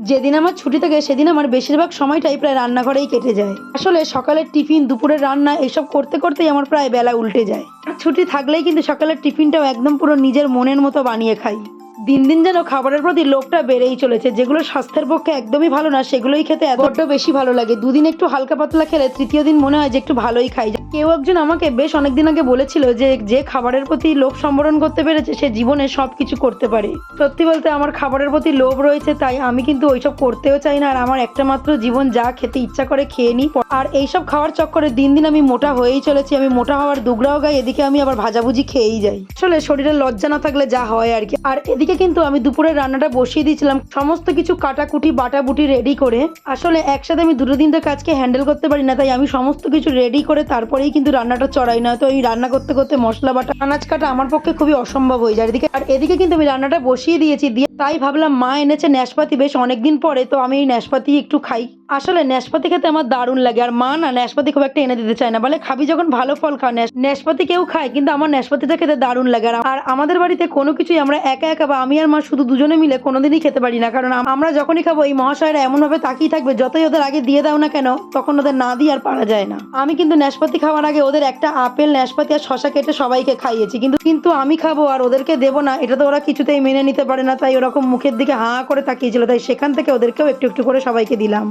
যেদিন আমার ছুটি থাকে সেদিন আমার বেশিরভাগ সময়টাই প্রায় রান্নাঘরেই কেটে যায়। আসলে সকালের টিফিন, দুপুরের রান্না এসব করতে করতেই আমার প্রায় বেলা উল্টে যায়। আর ছুটি থাকলেই কিন্তু সকালের টিফিনটাও একদম পুরো নিজের মনের মতো বানিয়ে খাই। দিন দিন যেন খাবারের প্রতি লোভটা বেড়েই চলেছে। যেগুলো স্বাস্থ্যের পক্ষে একদমই ভালো না সেগুলোই খেতে বড্ড বেশি ভালো লাগে। দুদিন একটু হালকা পাতলা খেলে তৃতীয় দিন মনে হয় যে একটু ভালোই খাই। কেউ একজন আমাকে বেশ অনেকদিন আগে বলেছিল যে যে খাবারের প্রতি লোভ সম্বরণ করতে পেরেছে সে জীবনে সবকিছু করতে পারে। সত্যি বলতে আমার খাবারের প্রতি লোভ রয়েছে, তাই আমি কিন্তু ওইসব করতেও চাই না। আর আমার একটা মাত্র জীবন, যা খেতে ইচ্ছা করে খেয়ে নিই। আর এইসব খাওয়ার চক্করে দিন দিন আমি মোটা হয়েই চলেছি। আমি মোটা হওয়ার দুগরাও গাই, এদিকে আমি আবার ভাজাভুজি খেয়েই যাই। আসলে শরীরে লজ্জা না থাকলে যা হয় আর কি। আর এদিকে কিন্তু আমি দুপুরের রান্নাটা বসিয়ে দিয়েছিলাম, সমস্ত কিছু কাটাকুটি বাটাবুটি রেডি করে। আসলে একসাথে আমি দুটো তিনটে কাজকে হ্যান্ডেল করতে পারি না, তাই আমি সমস্ত কিছু রেডি করে তারপরেই কিন্তু রান্নাটা চড়াই। না তো এই রান্না করতে করতে মশলা বাটা, আনাজ কাটা আমার পক্ষে খুবই অসম্ভব হয়ে যায়। এদিকে কিন্তু আমি রান্নাটা বসিয়ে দিয়েছি, দিয়ে তাই ভাবলাম মা এনেছে ন্যাশপাতি বেশ অনেকদিন পরে, তো আমি এই ন্যাশপাতি একটু খাই। আসলে ন্যাশপাতি খেতে আমার দারুণ লাগে। আর মা না ন্যাশপাতি খুব একটা এনে দিতে চায় না, বলে খাবি যখন ভালো ফল খা। ন্যাশপাতি কেউ খায়, কিন্তু আমার ন্যাশপাতিটা খেতে দারুণ লাগে। আর আমাদের বাড়িতে কোনো কিছুই আমরা একা একা বা আমি আর মা শুধু দুজনে মিলে কোনোদিনই খেতে পারি না, কারণ আমরা যখনই খাবো এই মহাশয়রা এমন ভাবে তাকিয়ে থাকবে, যতই ওদের আগে দিয়ে দাও না কেন তখন ওদের না দিয়ে আর পারা যায় না। আমি কিন্তু ন্যাশপাতি খাওয়ার আগে ওদের একটা আপেল, ন্যাশপাতি আর শশা কেটে সবাইকে খাইয়েছি, কিন্তু আমি খাবো আর ওদেরকে দেবো না, এটা তো ওরা কিছুতেই মেনে নিতে পারে না। তাই ওরকম মুখের দিকে হাঁ করে তাকিয়েছিল, তাই সেখান থেকে ওদেরকেও একটু একটু করে সবাইকে দিলাম।